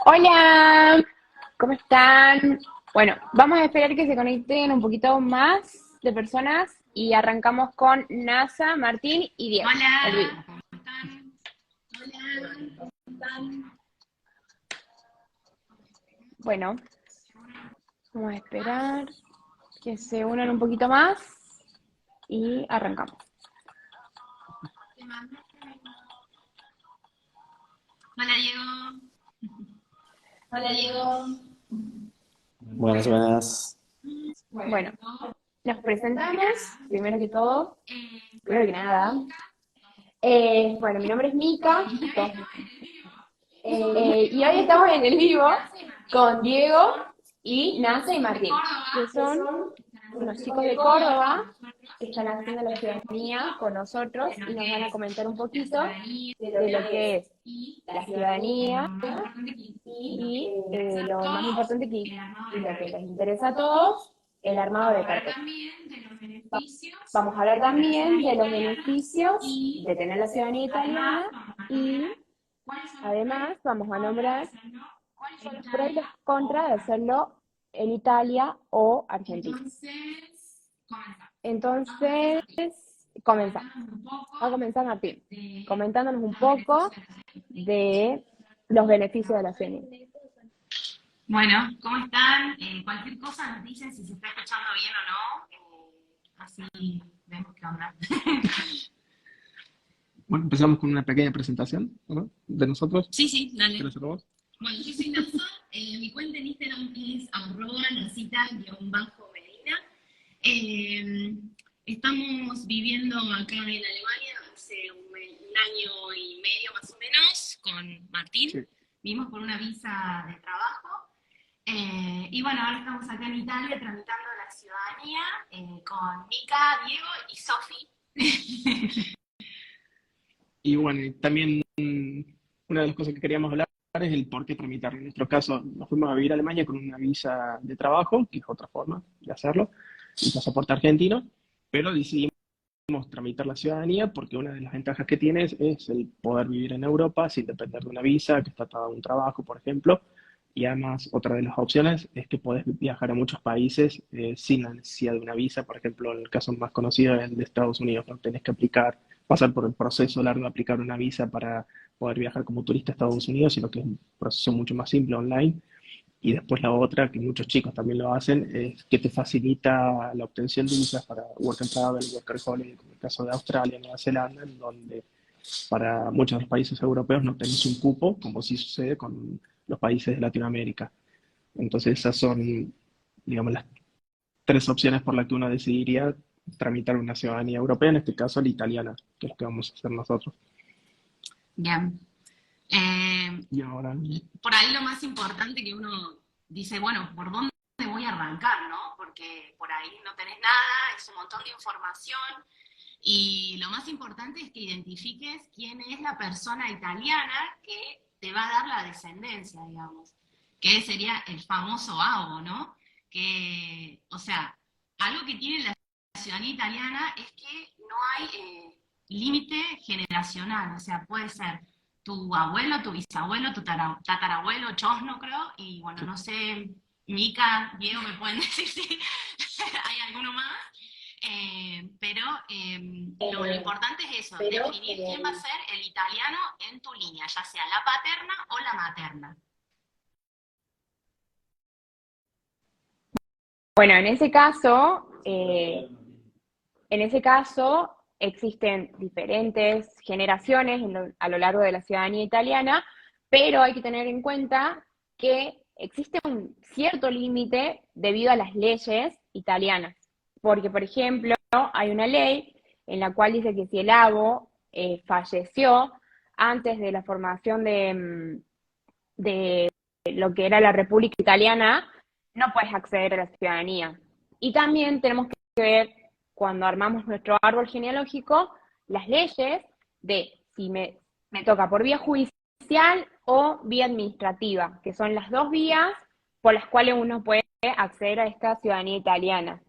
Hola, ¿cómo están? Bueno, vamos a esperar que se conecten un poquito más de personas y arrancamos con NASA, Martín y Diego. El Hola, vivo. ¿cómo están? Hola, ¿cómo están? Bueno, vamos a esperar que se unan un poquito más y arrancamos. Te mando. Hola, Diego. Hola, Diego. Buenas, buenas. Bueno, nos presentamos, primero que todo, Eh, primero que nada. Bueno, mi nombre es Mica, y hoy estamos en el vivo con Diego y Nasa y Martín, que son unos chicos de Córdoba que están haciendo la ciudadanía con nosotros y nos van a comentar un poquito de lo que es la ciudadanía y lo más importante que, y lo que les interesa a todos, el armado de carpeta. Vamos a hablar también de los beneficios de tener la ciudadanía italiana y además vamos a nombrar cuáles son los pros y los contras de hacerlo en Italia o Argentina. Entonces, comenzamos. Va a comenzar Martín, comentándonos un poco de los beneficios de la ciudadanía. Bueno, ¿cómo están? Cualquier cosa nos dicen si se está escuchando bien o no. Así vemos qué onda. Bueno, empezamos con una pequeña presentación, ¿no? De nosotros. Sí, sí, dale. ¿Quieres hacerlo vos? Bueno, yo soy Nasa, mi cuenta en Instagram es @nasita_medina. Eh, Estamos viviendo acá en Alemania hace un año y medio más o menos con Martín. Sí. Vimos por una visa de trabajo. Y bueno, ahora estamos acá en Italia tramitando la ciudadanía con Mica, Diego y Sofi. Y bueno, y también una de las cosas que queríamos hablar es el por qué tramitar. En nuestro caso, nos fuimos a vivir a Alemania con una visa de trabajo, que es otra forma de hacerlo, un pasaporte argentino, pero decidimos tramitar la ciudadanía porque una de las ventajas que tienes es el poder vivir en Europa sin depender de una visa, que está atado a un trabajo, por ejemplo. Y además, otra de las opciones es que puedes viajar a muchos países sin la necesidad de una visa. Por ejemplo, el caso más conocido es el de Estados Unidos. No tenés que pasar por el proceso largo de aplicar una visa para poder viajar como turista a Estados Unidos, sino que es un proceso mucho más simple online. Y después la otra, que muchos chicos también lo hacen, es que te facilita la obtención de visas para Work and Travel, Worker Holiday, como el caso de Australia, Nueva Zelanda, en donde para muchos de los países europeos no tenés un cupo, como sí sucede con los países de Latinoamérica. Entonces esas son, digamos, las tres opciones por las que uno decidiría tramitar una ciudadanía europea, en este caso la italiana, que es lo que vamos a hacer nosotros. Bien. Y ahora, Por ahí lo más importante que uno dice, bueno, ¿por dónde voy a arrancar, no? Porque por ahí no tenés nada, es un montón de información. Y lo más importante es que identifiques quién es la persona italiana que te va a dar la descendencia, digamos, que sería el famoso avo, ¿no? Que, o sea, algo que tiene la ciudadanía italiana es que no hay límite generacional, o sea, puede ser tu abuelo, tu bisabuelo, tu tatarabuelo, chosno, creo, y bueno, no sé, Mica, Diego, me pueden decir si hay alguno más. Pero lo importante es eso, definir quién va a ser el italiano en tu línea, ya sea la paterna o la materna. Bueno, en ese caso existen diferentes generaciones a lo largo de la ciudadanía italiana, pero hay que tener en cuenta que existe un cierto límite debido a las leyes italianas. Porque, por ejemplo, hay una ley en la cual dice que si el avo falleció antes de la formación de lo que era la República Italiana, no puedes acceder a la ciudadanía. Y también tenemos que ver, cuando armamos nuestro árbol genealógico, las leyes de si me toca por vía judicial o vía administrativa, que son las dos vías por las cuales uno puede acceder a esta ciudadanía italiana.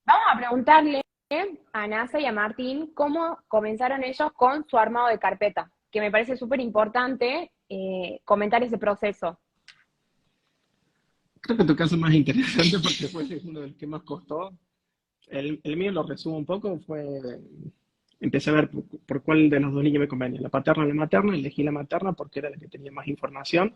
Vamos a preguntarle a NASA y a Martín cómo comenzaron ellos con su armado de carpeta, que me parece súper importante comentar ese proceso. Creo que tu caso es más interesante porque fue uno del que más costó. El mío lo resumo un poco, empecé a ver por cuál de los dos niños me convenía, la paterna o la materna, elegí la materna porque era la que tenía más información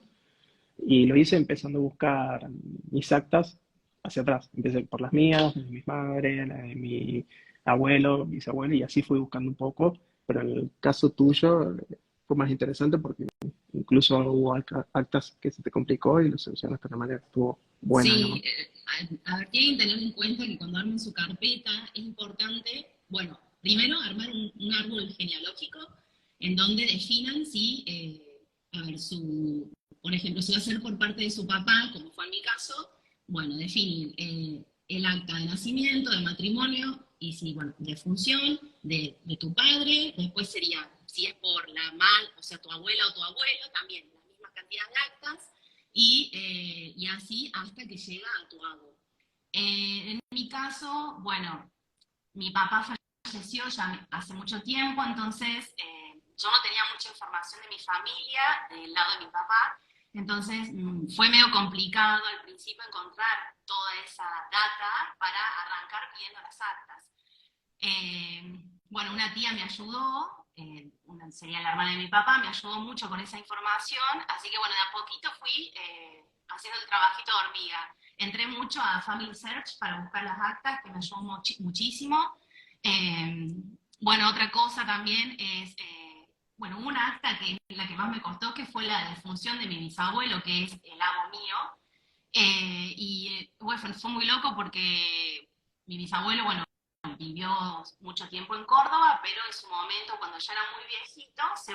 y lo hice empezando a buscar mis actas hacia atrás. Empecé por las mías, las de mi madre, la de mi abuelo, bisabuelo y así fui buscando un poco, pero en el caso tuyo fue más interesante porque incluso hubo actas que se te complicó y lo solucionaste de una manera que estuvo buena, Sí, digamos. a ver, tienen que tener en cuenta que cuando armen su carpeta es importante, bueno, primero armar un árbol genealógico en donde definan si, a ver, por ejemplo, si va a ser por parte de su papá, como fue en mi caso, bueno, definir el acta de nacimiento, de matrimonio, y si, bueno, de función, de tu padre, después sería, si es por la mal, o sea, tu abuela o tu abuelo, también la misma cantidad de actas, y así hasta que llega a tu abuelo. En mi caso, bueno, mi papá falleció ya hace mucho tiempo, entonces yo no tenía mucha información de mi familia, del lado de mi papá, entonces fue medio complicado al principio encontrar toda esa data para arrancar viendo las actas. Bueno, una tía me ayudó, sería la hermana de mi papá, me ayudó mucho con esa información, así que bueno, de a poquito fui haciendo el trabajito de hormiga. Entré mucho a Family Search para buscar las actas, que me ayudó muchísimo. Eh, bueno, otra cosa también es, bueno, una acta que es la que más me costó, que fue la defunción de mi bisabuelo, que es el abo mío. Bueno, fue muy loco porque mi bisabuelo, bueno, vivió mucho tiempo en Córdoba, pero en su momento, cuando ya era muy viejito, se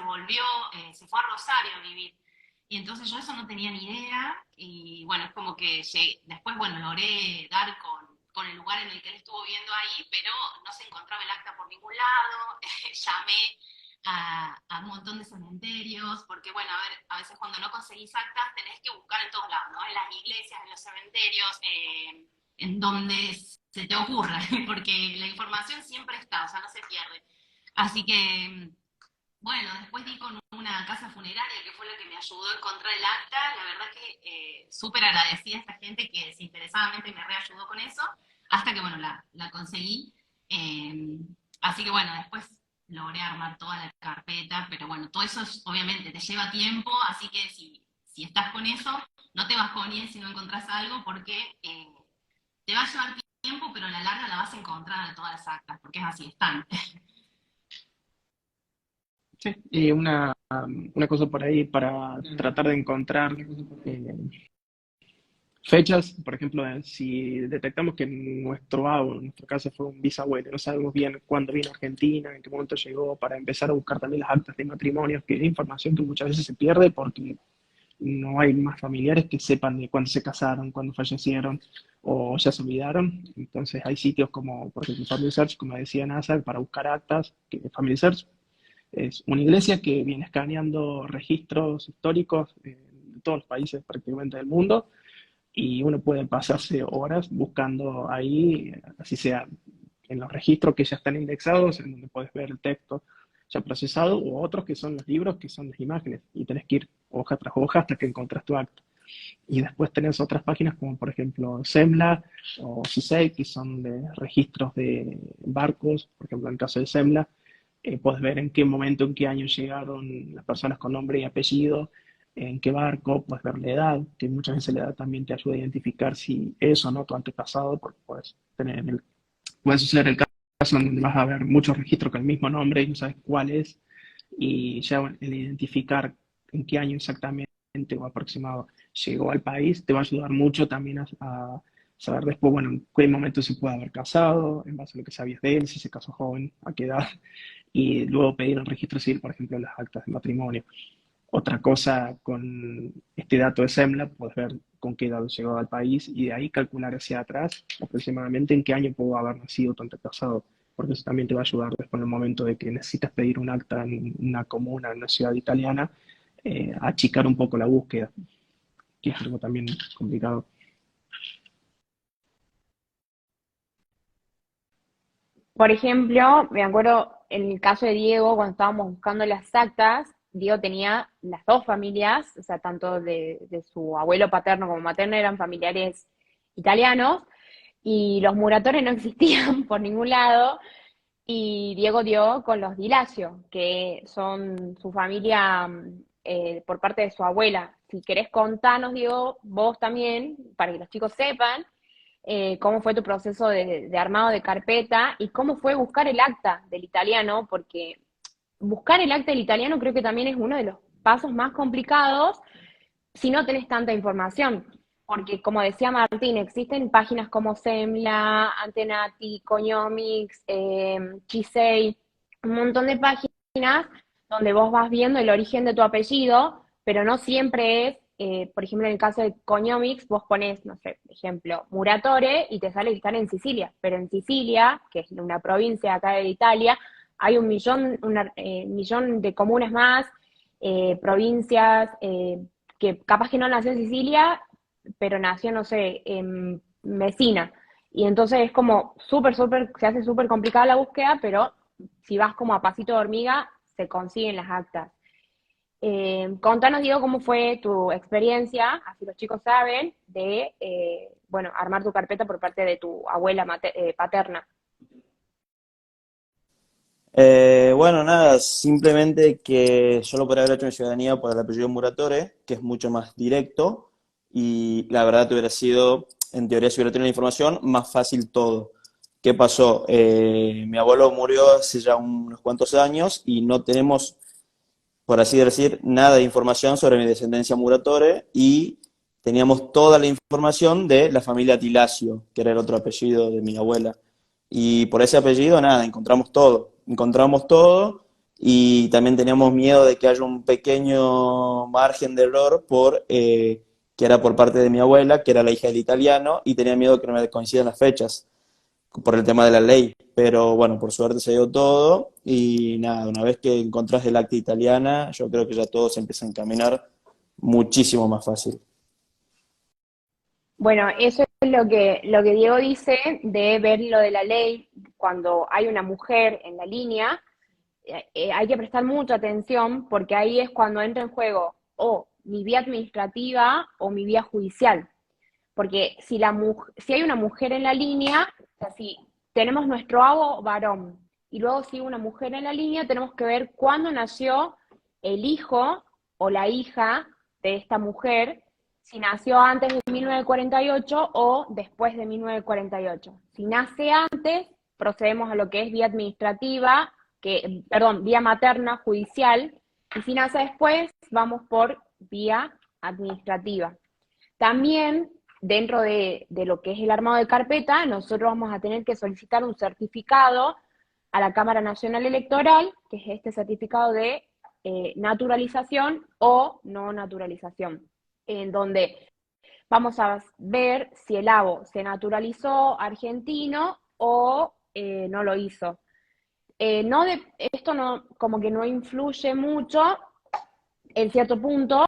fue a Rosario a vivir. Y entonces yo eso no tenía ni idea, y bueno, es como que después, bueno, logré dar con el lugar en el que él estuvo viviendo ahí, pero no se encontraba el acta por ningún lado, llamé a un montón de cementerios, porque bueno, a ver, a veces cuando no conseguís actas tenés que buscar en todos lados, ¿no? En las iglesias, en los cementerios, en donde se te ocurra, porque la información siempre está, o sea, no se pierde. Así que, bueno, después di con una casa funeraria que fue la que me ayudó a encontrar el acta. La verdad que súper agradecida a esta gente que desinteresadamente me reayudó con eso, hasta que, bueno, la conseguí. Eh, Así que, bueno, después logré armar toda la carpeta, pero bueno, todo eso obviamente te lleva tiempo, así que si estás con eso, no te vas con él si no encontrás algo, porque te va a llevar tiempo, pero a la larga la vas a encontrar en todas las actas, porque es así, están. Sí, y una cosa por ahí para tratar de encontrar eh, fechas, por ejemplo, si detectamos que nuestro abuelo, en nuestro caso fue un bisabuelo, no sabemos bien cuándo vino a Argentina, en qué momento llegó, para empezar a buscar también las actas de matrimonio, que es información que muchas veces se pierde porque no hay más familiares que sepan de cuándo se casaron, cuándo fallecieron o ya se olvidaron. Entonces hay sitios como, por ejemplo, Family Search, como decía NASA, para buscar actas, que Family Search es una iglesia que viene escaneando registros históricos de todos los países prácticamente del mundo y uno puede pasarse horas buscando ahí, así sea en los registros que ya están indexados, en donde puedes ver el texto ya procesado, o otros que son los libros, que son las imágenes, y tenés que ir hoja tras hoja hasta que encontrás tu acta. Y después tenés otras páginas como por ejemplo SEMLA o CISEI, que son de registros de barcos, por ejemplo en el caso de SEMLA, puedes ver en qué momento, en qué año llegaron las personas con nombre y apellido, en qué barco, puedes ver la edad, que muchas veces la edad también te ayuda a identificar si es o no tu antepasado, porque puede suceder el caso en donde vas a ver muchos registros con el mismo nombre y no sabes cuál es, y ya bueno, el identificar en qué año exactamente o aproximado llegó al país te va a ayudar mucho también a saber después, bueno, en qué momento se puede haber casado, en base a lo que sabías de él, si se casó joven, a qué edad, y luego pedir el registro civil, por ejemplo, las actas de matrimonio. Otra cosa con este dato de SEMLA, puedes ver con qué edad llegó al país y de ahí calcular hacia atrás aproximadamente en qué año pudo haber nacido tu antepasado, porque eso también te va a ayudar después en el momento de que necesitas pedir un acta en una comuna, en una ciudad italiana, a achicar un poco la búsqueda, que es algo también complicado. Por ejemplo, me acuerdo en el caso de Diego, cuando estábamos buscando las actas, Diego tenía las dos familias, o sea, tanto de su abuelo paterno como materno eran familiares italianos, y los Muratore no existían por ningún lado, y Diego dio con los Di Lacio, que son su familia por parte de su abuela. Si querés contanos, Diego, vos también, para que los chicos sepan, cómo fue tu proceso de armado de carpeta y cómo fue buscar el acta del italiano, porque buscar el acta del italiano creo que también es uno de los pasos más complicados si no tenés tanta información. Porque, como decía Martín, existen páginas como Semla, Antenati, Coñomics, Chisei, un montón de páginas donde vos vas viendo el origen de tu apellido, pero no siempre es, por ejemplo, en el caso de Coñomics, vos pones, no sé, por ejemplo, Muratore y te sale que están en Sicilia, pero en Sicilia, que es una provincia acá de Italia, hay un millón de comunas más, provincias, que capaz que no nació en Sicilia, pero nació, no sé, en Messina. Y entonces es como se hace súper complicada la búsqueda, pero si vas como a pasito de hormiga, se consiguen las actas. Contanos, Diego, cómo fue tu experiencia, así los chicos saben, de, bueno, armar tu carpeta por parte de tu abuela paterna. Bueno, nada, simplemente que yo lo podría haber hecho en ciudadanía por el apellido Muratore, que es mucho más directo, y la verdad te hubiera sido, en teoría, si hubiera tenido la información, más fácil todo. ¿Qué pasó? Mi abuelo murió hace ya unos cuantos años y no tenemos, por así decir, nada de información sobre mi descendencia Muratore, y teníamos toda la información de la familia Tilacio, que era el otro apellido de mi abuela. Y por ese apellido, nada, encontramos todo, y también teníamos miedo de que haya un pequeño margen de error que era por parte de mi abuela, que era la hija del italiano, y tenía miedo que no me coincidan las fechas por el tema de la ley. Pero bueno, por suerte se dio todo, y nada, una vez que encontrás el acta italiana, yo creo que ya todo se empieza a encaminar muchísimo más fácil. Bueno, eso es lo que Diego dice de ver lo de la ley cuando hay una mujer en la línea. Hay que prestar mucha atención porque ahí es cuando entra en juego o mi vía administrativa o mi vía judicial. Porque si hay una mujer en la línea, o sea, si tenemos nuestro abo varón y luego si hay una mujer en la línea, tenemos que ver cuándo nació el hijo o la hija de esta mujer, si nació antes de 1948 o después de 1948. Si nace antes, procedemos a lo que es vía administrativa, perdón, vía materna, judicial, y si nace después, vamos por vía administrativa. También, dentro de lo que es el armado de carpeta, nosotros vamos a tener que solicitar un certificado a la Cámara Nacional Electoral, que es este certificado de naturalización o no naturalización, en donde vamos a ver si el abo se naturalizó argentino o no lo hizo. Esto no, como que no influye mucho en cierto punto,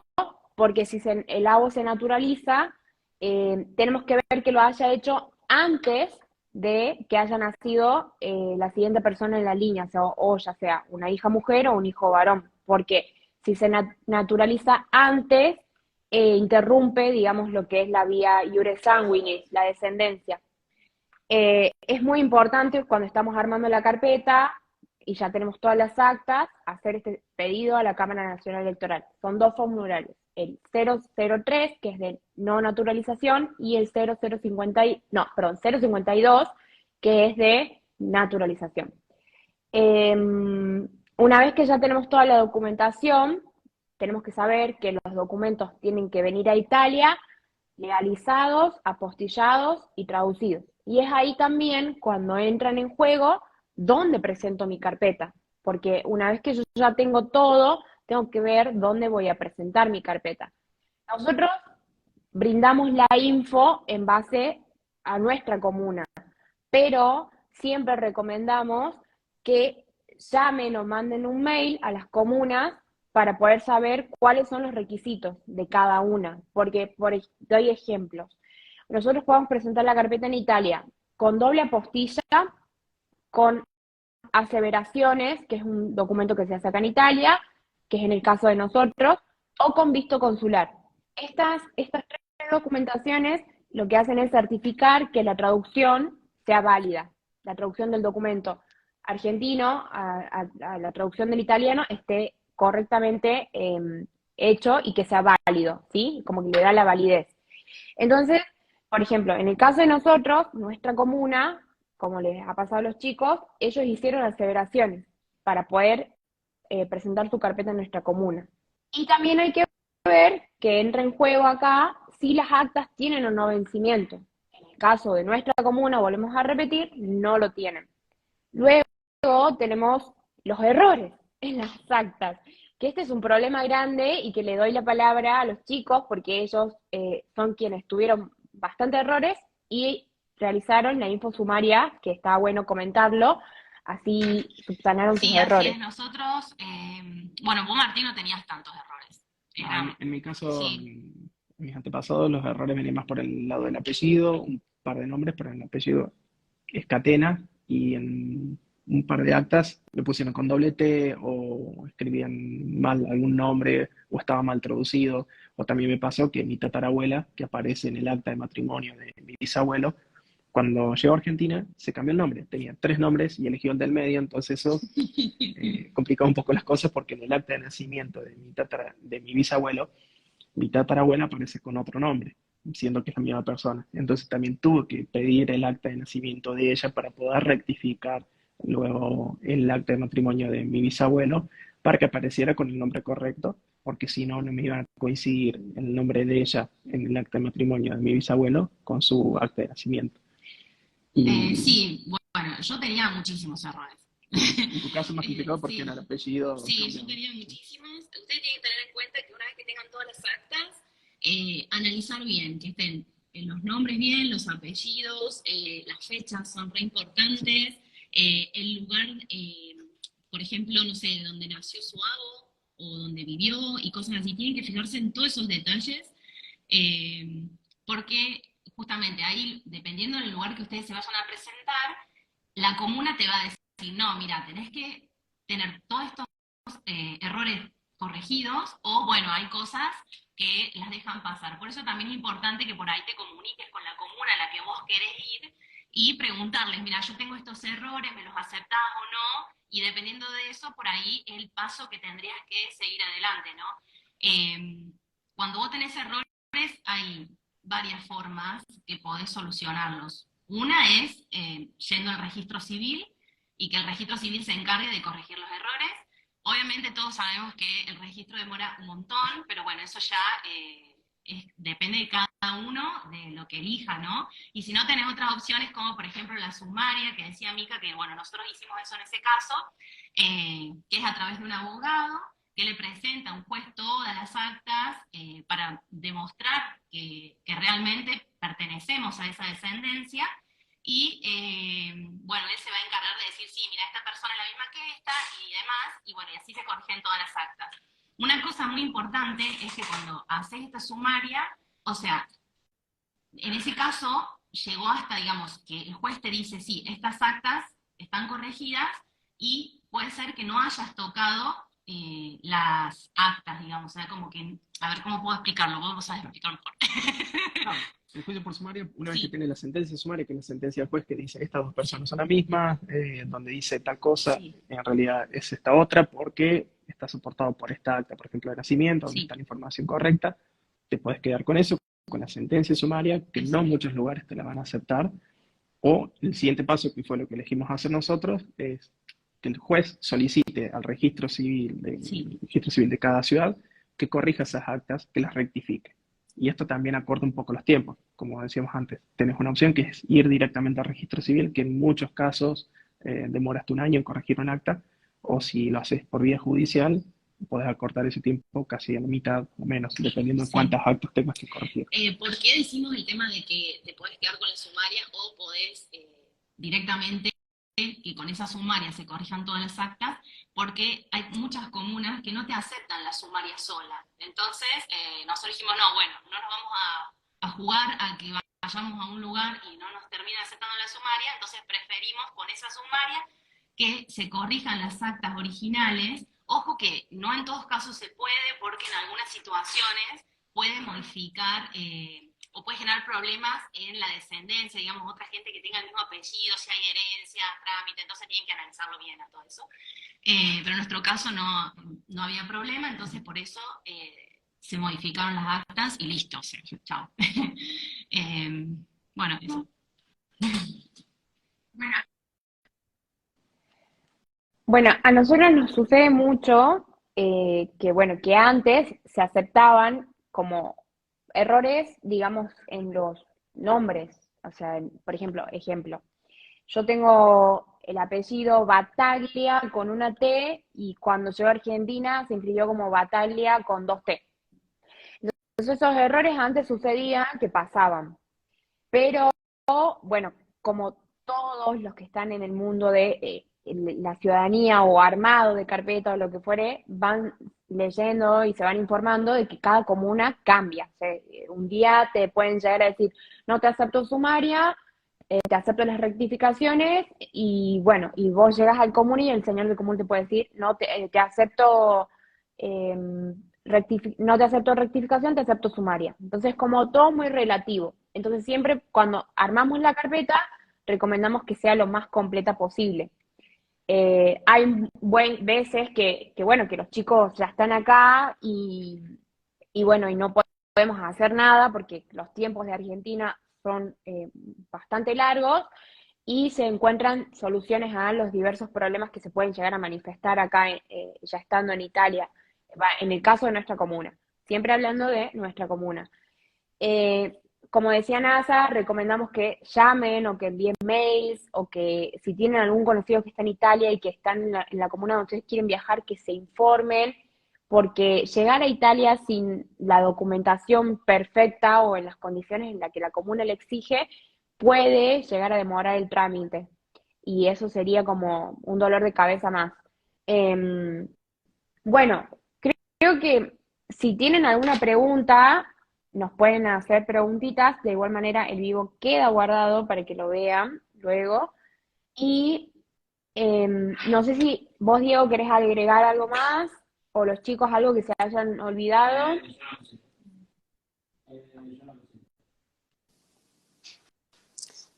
porque si el abo se naturaliza, tenemos que ver que lo haya hecho antes de que haya nacido la siguiente persona en la línea, o ya sea una hija mujer o un hijo varón, porque si se naturaliza antes, interrumpe, digamos, lo que es la vía iure sanguinis, la descendencia. Es muy importante cuando estamos armando la carpeta y ya tenemos todas las actas, hacer este pedido a la Cámara Nacional Electoral. Son dos formularios, el 003, que es de no naturalización, y el 052, que es de naturalización. Una vez que ya tenemos toda la documentación, tenemos que saber que los documentos tienen que venir a Italia legalizados, apostillados y traducidos. Y es ahí también cuando entran en juego dónde presento mi carpeta, porque una vez que yo ya tengo todo, tengo que ver dónde voy a presentar mi carpeta. Nosotros brindamos la info en base a nuestra comuna, pero siempre recomendamos que llamen o manden un mail a las comunas para poder saber cuáles son los requisitos de cada una, porque doy ejemplos. Nosotros podemos presentar la carpeta en Italia con doble apostilla, con aseveraciones, que es un documento que se hace acá en Italia, que es en el caso de nosotros, o con visto consular. Estas tres documentaciones lo que hacen es certificar que la traducción sea válida, la traducción del documento argentino a la traducción del italiano esté correctamente hecho y que sea válido, ¿sí? Como que le da la validez. Entonces, por ejemplo, en el caso de nosotros, nuestra comuna, como les ha pasado a los chicos, ellos hicieron aseveraciones para poder presentar su carpeta en nuestra comuna. Y también hay que ver que entra en juego acá si las actas tienen o no vencimiento. En el caso de nuestra comuna, volvemos a repetir, no lo tienen. Luego tenemos los errores en las actas, que este es un problema grande y que le doy la palabra a los chicos porque ellos son quienes tuvieron bastantes errores y realizaron la info sumaria, que está bueno comentarlo, así subsanaron sus Sí, así errores. es. Nosotros, bueno, vos, Martín, no tenías tantos errores. En mi caso, Sí, mis antepasados, los errores venían más por el lado del apellido, un par de nombres, pero en el apellido es Catena, y en un par de actas le pusieron con doble T, o escribían mal algún nombre, o estaba mal traducido. O también me pasó que mi tatarabuela, que aparece en el acta de matrimonio de mi bisabuelo, cuando llegó a Argentina se cambió el nombre. Tenía tres nombres y eligió el del medio, entonces eso complicaba un poco las cosas, porque en el acta de nacimiento de mi bisabuelo, mi tatarabuela aparece con otro nombre, siendo que es la misma persona. Entonces también tuve que pedir el acta de nacimiento de ella para poder rectificar luego el acta de matrimonio de mi bisabuelo para que apareciera con el nombre correcto, porque si no, no me iba a coincidir el nombre de ella en el acta de matrimonio de mi bisabuelo con su acta de nacimiento. Y sí, bueno, yo tenía muchísimos errores. en tu caso es más complicado porque en el Sí, apellido sí, yo cambia mucho. tenía muchísimos. Ustedes tienen que tener en cuenta que una vez que tengan todas las actas, analizar bien, que estén los nombres bien, los apellidos, las fechas son re importantes, el lugar, por ejemplo, no sé, de donde nació su abuelo o donde vivió y cosas así. Tienen que fijarse en todos esos detalles, eh, porque justamente ahí, dependiendo del lugar que ustedes se vayan a presentar, la comuna te va a decir, no, mira, tenés que tener todos estos errores corregidos, o bueno, hay cosas que las dejan pasar. Por eso también es importante que por ahí te comuniques con la comuna a la que vos querés ir y preguntarles, mira, yo tengo estos errores, ¿me los aceptás o no? Y dependiendo de eso, por ahí es el paso que tendrías que seguir adelante, ¿no? Eh, Cuando vos tenés errores, hay varias formas que podés solucionarlos. Una es yendo al registro civil y que el registro civil se encargue de corregir los errores. Obviamente todos sabemos que el registro demora un montón, pero bueno, eso ya depende de cada uno, de lo que elija, ¿no? Y si no, tenés otras opciones como por ejemplo la sumaria, que decía Mica, que bueno, nosotros hicimos eso en ese caso, que es a través de un abogado que le presenta a un juez todas las actas para demostrar que realmente pertenecemos a esa descendencia. Y bueno, él se va a encargar de decir, sí, mira, esta persona es la misma que esta y demás, y bueno, y así se corrigen todas las actas. Una cosa muy importante es que cuando haces esta sumaria, o sea, en ese caso llegó hasta, digamos, que el juez te dice, sí, estas actas están corregidas y puede ser que no hayas tocado las actas, digamos, o sea, como que, a ver, ¿cómo puedo explicarlo? Vos sabés explicar mejor. No, el juicio por sumario, una vez que Sí, tiene la sentencia sumaria, que es la sentencia del juez que dice estas dos personas son las mismas, donde dice tal cosa, sí, en realidad es esta otra, porque está soportado por esta acta, por ejemplo, de nacimiento, donde sí, está la información correcta. Te puedes quedar con eso, con la sentencia sumaria, que no exacto. muchos lugares te la van a aceptar. O el siguiente paso, que fue lo que elegimos hacer nosotros, es que el juez solicite al Sí. registro civil de cada ciudad que corrija esas actas, que las rectifique. Y esto también acorta un poco los tiempos. Como decíamos antes, tenés una opción que es ir directamente al registro civil, que en muchos casos demora hasta un año en corregir un acta, o si lo haces por vía judicial, podés acortar ese tiempo casi a la mitad o menos, dependiendo de Sí. cuántas actas tengas que corregir. ¿Por qué decimos el tema de que te podés quedar con la sumaria o podés directamente que con esa sumaria se corrijan todas las actas? Porque hay muchas comunas que no te aceptan la sumaria sola. Entonces, nosotros dijimos, no, bueno, no nos vamos a jugar a que vayamos a un lugar y no nos terminen aceptando la sumaria, entonces preferimos con esa sumaria que se corrijan las actas originales. Ojo que no en todos casos se puede, porque en algunas situaciones puede modificar o puede generar problemas en la descendencia, digamos, otra gente que tenga el mismo apellido, si hay herencia, trámite, entonces tienen que analizarlo bien a todo eso. Pero en nuestro caso no había problema, entonces por eso se modificaron las actas y listo, Sergio, chao. Bueno, eso. Bueno, a nosotros nos sucede mucho que, bueno, que antes se aceptaban como errores, digamos, en los nombres. O sea, por ejemplo, yo tengo el apellido Bataglia con una T y cuando llegó a Argentina se inscribió como Bataglia con dos T. Entonces esos errores antes sucedían que pasaban. Pero, bueno, como todos los que están en el mundo de la ciudadanía o armado de carpeta o lo que fuere, van leyendo y se van informando de que cada comuna cambia. O sea, un día te pueden llegar a decir, no te acepto sumaria, te acepto las rectificaciones y bueno, y vos llegas al común y el señor del común te puede decir, no te acepto, no te acepto rectificación, te acepto sumaria. Entonces, como todo muy relativo. Entonces, siempre cuando armamos la carpeta, recomendamos que sea lo más completa posible. Hay veces bueno, que los chicos ya están acá y bueno, y no podemos hacer nada porque los tiempos de Argentina son bastante largos y se encuentran soluciones a los diversos problemas que se pueden llegar a manifestar acá ya estando en Italia, en el caso de nuestra comuna, siempre hablando de nuestra comuna. Eh, Como decía NASA, recomendamos que llamen o que envíen mails o que si tienen algún conocido que está en Italia y que están en la comuna donde ustedes quieren viajar, que se informen, porque llegar a Italia sin la documentación perfecta o en las condiciones en las que la comuna le exige, puede llegar a demorar el trámite. Y eso sería como un dolor de cabeza más. Eh, bueno, creo que si tienen alguna pregunta, nos pueden hacer preguntitas. De igual manera, el vivo queda guardado para que lo vean luego. Y no sé si vos, Diego, querés agregar algo más o los chicos algo que se hayan olvidado.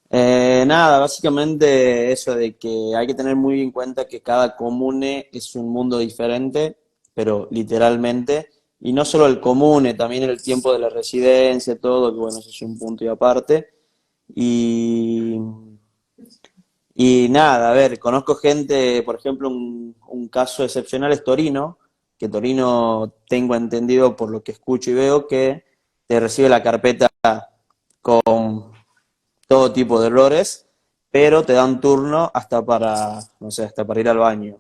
Nada, básicamente eso de que hay que tener muy en cuenta que cada comune es un mundo diferente, pero literalmente, y no solo el comune, también el tiempo de la residencia, todo, que bueno, eso es un punto y aparte. Y, y nada, a ver, conozco gente, por ejemplo, un caso excepcional es Torino, que Torino tengo entendido por lo que escucho y veo que te recibe la carpeta con todo tipo de errores, pero te dan turno hasta para, no sé, hasta para ir al baño.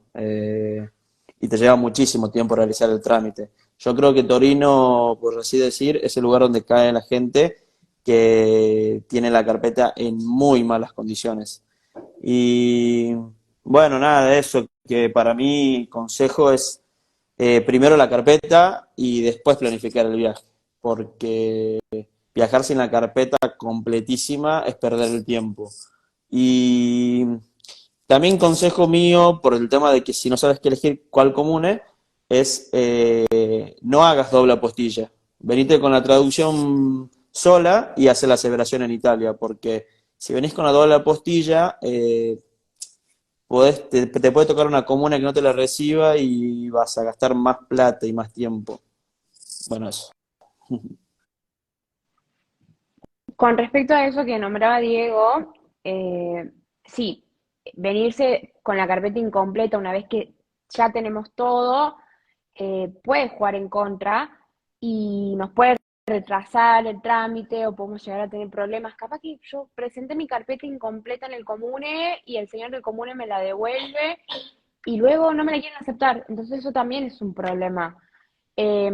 Y te lleva muchísimo tiempo realizar el trámite. Yo creo que Torino, por así decir, es el lugar donde cae la gente que tiene la carpeta en muy malas condiciones. Y bueno, nada de eso, que para mí consejo es primero la carpeta y después planificar el viaje, porque viajar sin la carpeta completísima es perder el tiempo. Y también consejo mío, por el tema de que si no sabes qué elegir cuál comune, es no hagas doble apostilla. Venite con la traducción sola y hace la aseveración en Italia, porque si venís con la doble apostilla, te puede tocar una comuna que no te la reciba y vas a gastar más plata y más tiempo. Bueno, eso. Con respecto a eso que nombraba Diego, sí, venirse con la carpeta incompleta una vez que ya tenemos todo, puede jugar en contra y nos puede retrasar el trámite o podemos llegar a tener problemas. Capaz que yo presenté mi carpeta incompleta en el comune y el señor del comune me la devuelve y luego no me la quieren aceptar. Entonces eso también es un problema. Eh,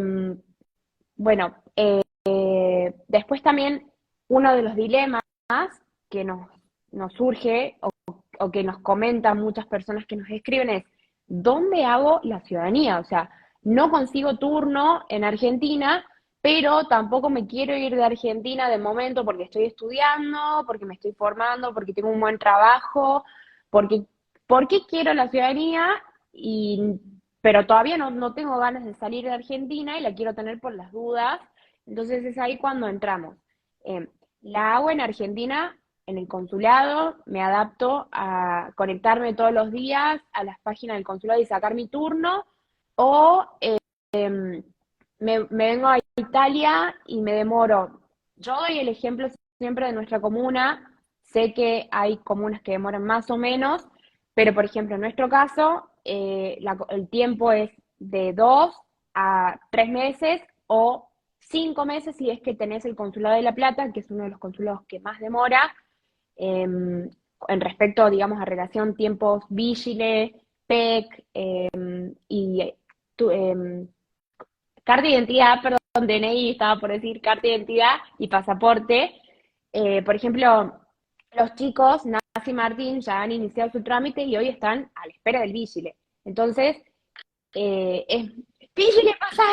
bueno, después también uno de los dilemas que nos surge o que nos comentan muchas personas que nos escriben es, ¿dónde hago la ciudadanía? O sea, no consigo turno en Argentina, pero tampoco me quiero ir de Argentina de momento porque estoy estudiando, porque me estoy formando, porque tengo un buen trabajo, porque quiero la ciudadanía, y, pero todavía no tengo ganas de salir de Argentina y la quiero tener por las dudas. Entonces es ahí cuando entramos. La hago en Argentina, en el consulado, me adapto a conectarme todos los días a las páginas del consulado y sacar mi turno, o me vengo a Italia y me demoro. Yo doy el ejemplo siempre de nuestra comuna, sé que hay comunas que demoran más o menos, pero por ejemplo en nuestro caso el tiempo es de 2 a 3 meses o 5 meses si es que tenés el Consulado de La Plata, que es uno de los consulados que más demora, en respecto, digamos, a relación tiempos Vigile, PEC y tu, carta de identidad, perdón, DNI, estaba por decir carta de identidad y pasaporte. Por ejemplo, los chicos, Nasi y Martín, ya han iniciado su trámite y hoy están a la espera del Vigile. Entonces, es ¡Vigile, pasa!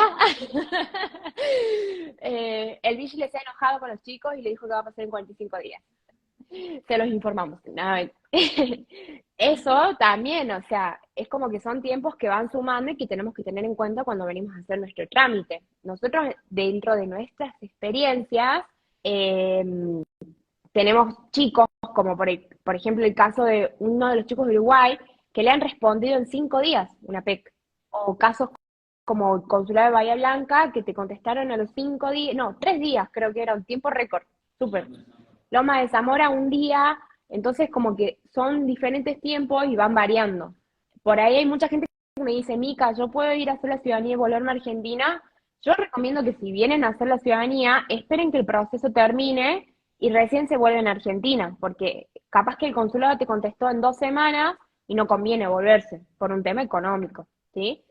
El Vigile se ha enojado con los chicos y le dijo que va a pasar en 45 días. Se los informamos. Nada, eso también, o sea, es como que son tiempos que van sumando y que tenemos que tener en cuenta cuando venimos a hacer nuestro trámite. Nosotros, dentro de nuestras experiencias, tenemos chicos, como por ejemplo el caso de uno de los chicos de Uruguay, que le han respondido en 5 días una PEC, o casos como el consulado de Bahía Blanca, que te contestaron a los 5 días, no, 3 días creo que era un tiempo récord, súper. Loma de Zamora un día, entonces como que son diferentes tiempos y van variando. Por ahí hay mucha gente que me dice, Mica, ¿yo puedo ir a hacer la ciudadanía y volverme a Argentina? Yo recomiendo que si vienen a hacer la ciudadanía, esperen que el proceso termine y recién se vuelven a Argentina, porque capaz que el consulado te contestó en 2 semanas y no conviene volverse por un tema económico, ¿sí?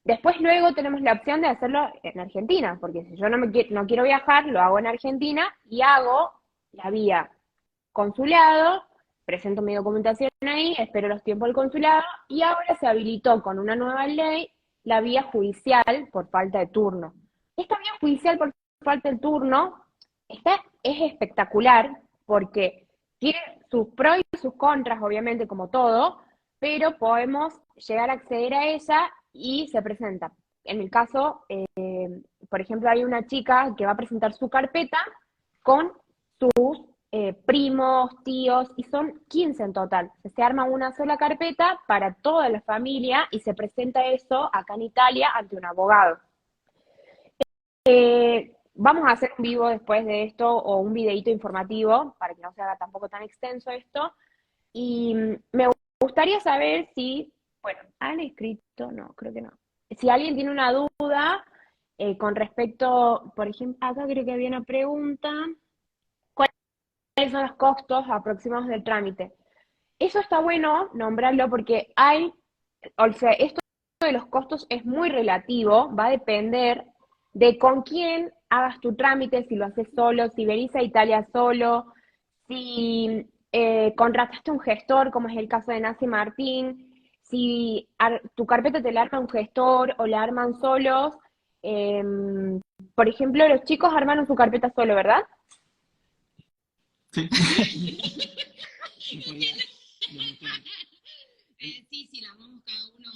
Después luego tenemos la opción de hacerlo en Argentina, porque si yo no quiero viajar, lo hago en Argentina y hago la vía consulado, presento mi documentación ahí, espero los tiempos del consulado y ahora se habilitó con una nueva ley la vía judicial por falta de turno. Esta vía judicial por falta de turno es espectacular porque tiene sus pros y sus contras, obviamente, como todo, pero podemos llegar a acceder a ella y se presenta. En mi caso, por ejemplo, hay una chica que va a presentar su carpeta con sus primos, tíos, y son 15 en total. Se arma una sola carpeta para toda la familia y se presenta eso acá en Italia ante un abogado. Vamos a hacer un vivo después de esto o un videito informativo para que no se haga tampoco tan extenso esto. Y me gustaría saber si, bueno, ¿han escrito? No, creo que no. Si alguien tiene una duda con respecto, por ejemplo, acá creo que había una pregunta. ¿Cuáles son los costos aproximados del trámite? Eso está bueno nombrarlo porque o sea, esto de los costos es muy relativo, va a depender de con quién hagas tu trámite, si lo haces solo, si venís a Italia solo, si contrataste un gestor, como es el caso de Nancy Martín, si tu carpeta te la arma un gestor o la arman solos. Por ejemplo, los chicos armaron su carpeta solo, ¿verdad? Sí. Sí, la vamos cada uno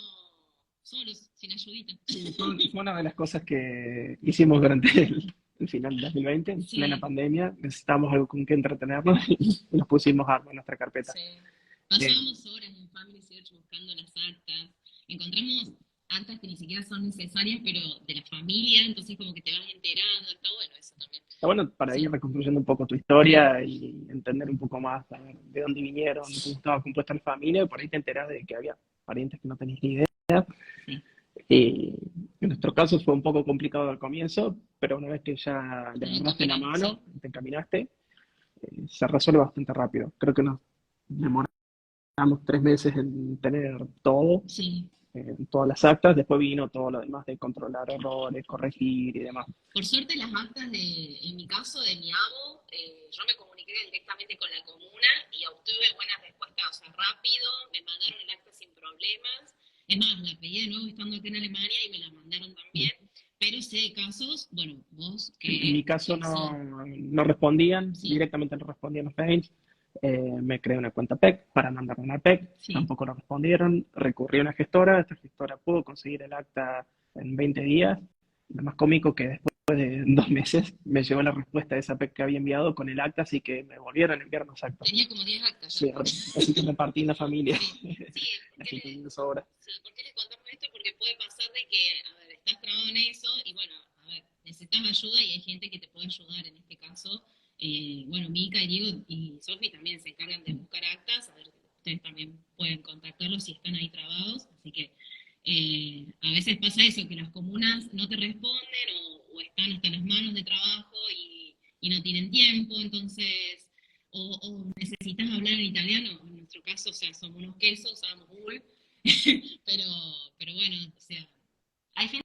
solos, sin ayudita. Sí, fue una de las cosas que hicimos durante el final del 2020, en Sí. plena pandemia. Necesitábamos algo con que entretenernos y nos pusimos a armar nuestra carpeta. Sí. Pasábamos horas en Family Search buscando las actas. Encontramos actas que ni siquiera son necesarias, pero de la familia, entonces como que te vas enterando. Está bueno eso también. Está bueno para Sí. ir reconstruyendo un poco tu historia y entender un poco más a ver, de dónde vinieron, cómo estaba compuesta la familia, y por ahí te enterás de que había parientes que no tenías ni idea. Sí. Y en nuestro caso fue un poco complicado al comienzo, pero una vez que ya le Sí, agarraste la mano, sí. te encaminaste, se resuelve bastante rápido. Creo que nos demoramos 3 meses en tener todo, Sí. todas las actas, después vino todo lo demás de controlar errores, corregir y demás. Por suerte las actas en mi caso, de mi abo, yo me comuniqué directamente con la comuna y obtuve buenas respuestas, o sea, rápido, me mandaron el acta sin problemas. Es más, la pedí de nuevo estando aquí en Alemania y me la mandaron también. Pero sé de casos, bueno, vos que... En mi caso sí. no respondían, Sí. directamente no respondían los mails. Me creé una cuenta PEC para mandar una PEC, Sí. tampoco nos respondieron, recurrí a una gestora, esta gestora pudo conseguir el acta en 20 días, lo más cómico que después de 2 meses me llegó la respuesta de esa PEC que había enviado con el acta, así que me volvieron a enviar más actas. Tenía como 10 actas Sí, ya. así que me partí en la familia, Sí, sí, así que me sobra. sí, ¿por qué les contamos esto? Porque puede pasar de que, a ver, estás trabado en eso y bueno, a ver, necesitas ayuda y hay gente que te puede ayudar en este caso. Bueno, Mica y Diego y Sofi también se encargan de buscar actas, a ver, ustedes también pueden contactarlos si están ahí trabados, así que a veces pasa eso, que las comunas no te responden o están hasta las manos de trabajo y no tienen tiempo, entonces, o necesitas hablar en italiano, en nuestro caso, o sea, somos unos quesos, usamos Google, pero, pero bueno, o sea, hay gente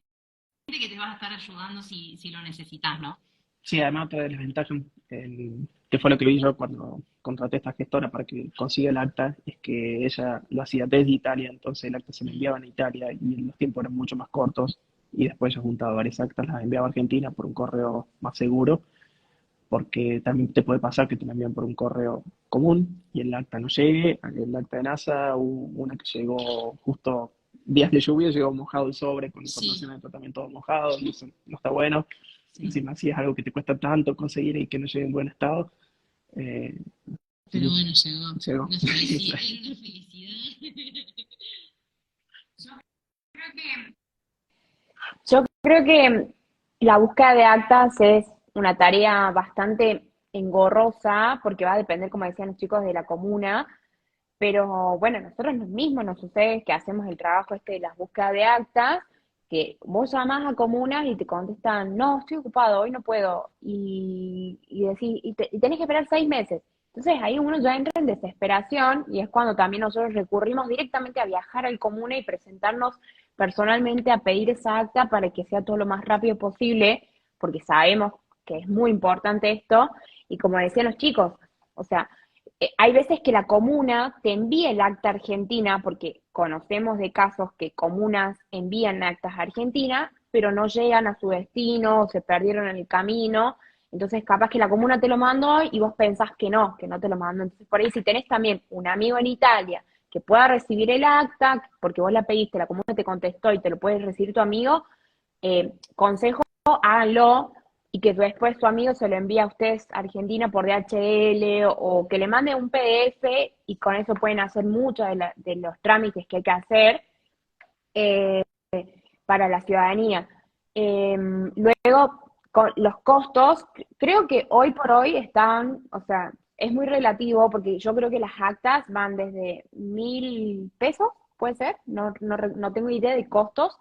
que te va a estar ayudando si lo necesitas, ¿no? Sí, además otra de las ventajas, que fue lo que vi yo cuando contraté a esta gestora para que consiga el acta, es que ella lo hacía desde Italia, entonces el acta se me enviaba en Italia y los tiempos eran mucho más cortos y después yo juntaba varias actas, las enviaba a Argentina por un correo más seguro, porque también te puede pasar que te la envían por un correo común y el acta no llegue, el acta de NASA, hubo una que llegó justo días de lluvia, llegó mojado el sobre con Sí, información de tratamiento todo mojado, y eso no está bueno. sí. Encima, si es algo que te cuesta tanto conseguir y que no llegue en buen estado, eh, Pero bueno, llegó. llegó. Una felicidad, una felicidad. Yo creo que la búsqueda de actas es una tarea bastante engorrosa porque va a depender, como decían los chicos, de la comuna, pero bueno, nosotros mismos nos sucede que hacemos el trabajo este de las búsquedas de actas, que vos llamás a comunas y te contestan, no, estoy ocupado, hoy no puedo, y decís, y tenés que esperar 6 meses. Entonces ahí uno ya entra en desesperación y es cuando también nosotros recurrimos directamente a viajar al comuna y presentarnos personalmente a pedir esa acta para que sea todo lo más rápido posible, porque sabemos que es muy importante esto, y como decían los chicos, o sea, hay veces que la comuna te envía el acta argentina, porque conocemos de casos que comunas envían actas a Argentina, pero no llegan a su destino, o se perdieron en el camino, entonces capaz que la comuna te lo mandó y vos pensás que no te lo mandó. Entonces por ahí si tenés también un amigo en Italia que pueda recibir el acta, porque vos la pediste, la comuna te contestó y te lo puede recibir tu amigo, consejo, háganlo y que después tu amigo se lo envíe a ustedes a Argentina por DHL o que le mande un PDF y con eso pueden hacer muchos de los trámites que hay que hacer eh, para la ciudadanía. Luego, con los costos, creo que hoy por hoy están, o sea, es muy relativo porque yo creo que las actas van desde 1.000 pesos, puede ser, no tengo idea de costos,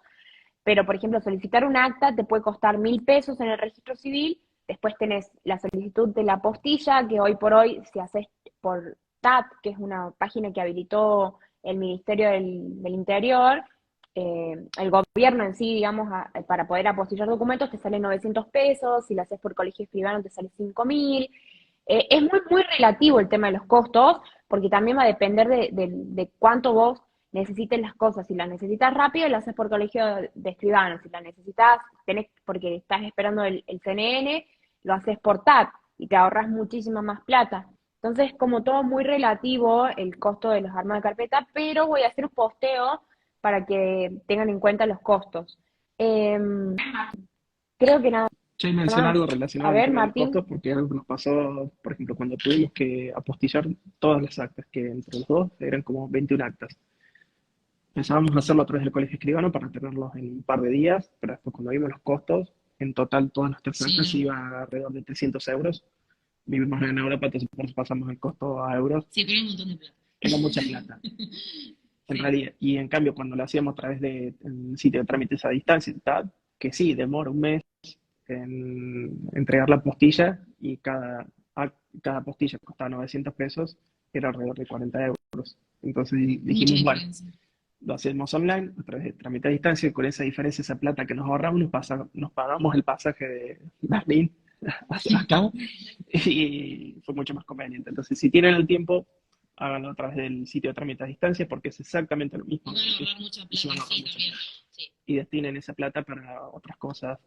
pero por ejemplo, solicitar un acta te puede costar 1.000 pesos en el registro civil, después tenés la solicitud de la postilla, que hoy por hoy, si haces por TAT, que es una página que habilitó el Ministerio del Interior, el gobierno en sí, digamos, para poder apostillar documentos, te sale 900 pesos, si lo haces por colegio privado te sale 5.000. Es muy, muy relativo el tema de los costos, porque también va a depender de cuánto vos necesites las cosas. Si las necesitas rápido, las haces por colegio de escribanos. Si las necesitas, tenés, porque estás esperando el CNN, lo haces por TAT y te ahorras muchísima más plata. Entonces, como todo muy relativo el costo de los armas de carpeta, pero voy a hacer un posteo para que tengan en cuenta los costos. Creo que nada Che, menciona más. algo A relacionado al ver, tema de los Martín. costos, porque algo que nos pasó, por ejemplo, cuando tuvimos que apostillar todas las actas, que entre los dos eran como 21 actas. Pensábamos hacerlo a través del colegio escribano para tenerlos en un par de días, pero después cuando vimos los costos, en total todas nuestras Sí, actas no. iba alrededor de 300 euros. Vivimos en Europa, entonces por eso pasamos el costo a euros. Sí, pero hay un montón de plata. Era mucha plata, en Sí, realidad. Y en cambio, cuando lo hacíamos a través del sitio de trámites a distancia, tal, que sí, demora un mes en entregar la postilla y cada postilla costaba 900 pesos, era alrededor de 40 euros. Entonces mucha dijimos, bueno, diferencia. lo hacemos online, a través de trámite a distancia, y con esa diferencia, esa plata que nos ahorramos, nos pagamos el pasaje de Berlín hacia acá y fue mucho más conveniente. Entonces, si tienen el tiempo, háganlo a través del sitio de trámite a distancia porque es exactamente lo Y mismo. van a ahorrar mucha Y se van plata, a ahorrar sí, mucha también. plata. Sí. Y destinen esa plata para otras cosas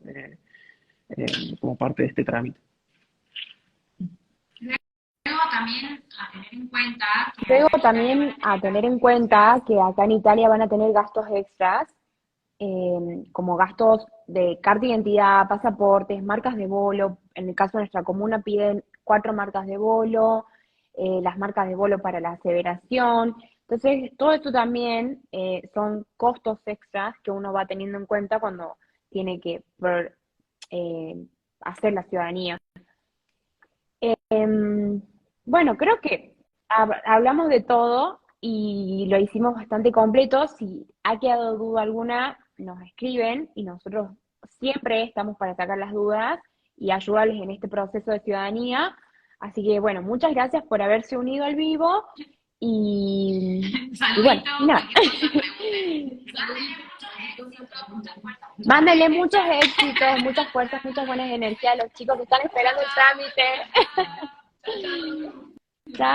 como parte de este trámite. Luego también a tener en cuenta que Luego acá en Italia van también a a tener tener en gastos cuenta extras. que acá en Italia van a tener gastos extras, como gastos de carta de identidad, pasaportes, marcas de bolo. En el caso de nuestra comuna piden 4 marcas de bolo, las marcas de bolo para la aseveración. Entonces, todo esto también son costos extras que uno va teniendo en cuenta cuando tiene que eh, hacer la ciudadanía. Bueno, creo que hablamos de todo y lo hicimos bastante completo. Si ha quedado duda alguna, nos escriben y nosotros siempre estamos para sacar las dudas y ayudarles en este proceso de ciudadanía. Así que bueno, muchas gracias por haberse unido al vivo y bueno, Saludito, y nada. cualquier cosa pregunten. Mándenle muchos éxitos, muchas fuerzas, muchas Mándenle buenas muchos energías. éxitos, muchas fuerzas, muchas buenas energías a los chicos que están Chao, esperando el chao. trámite. Chao, chao. Chao.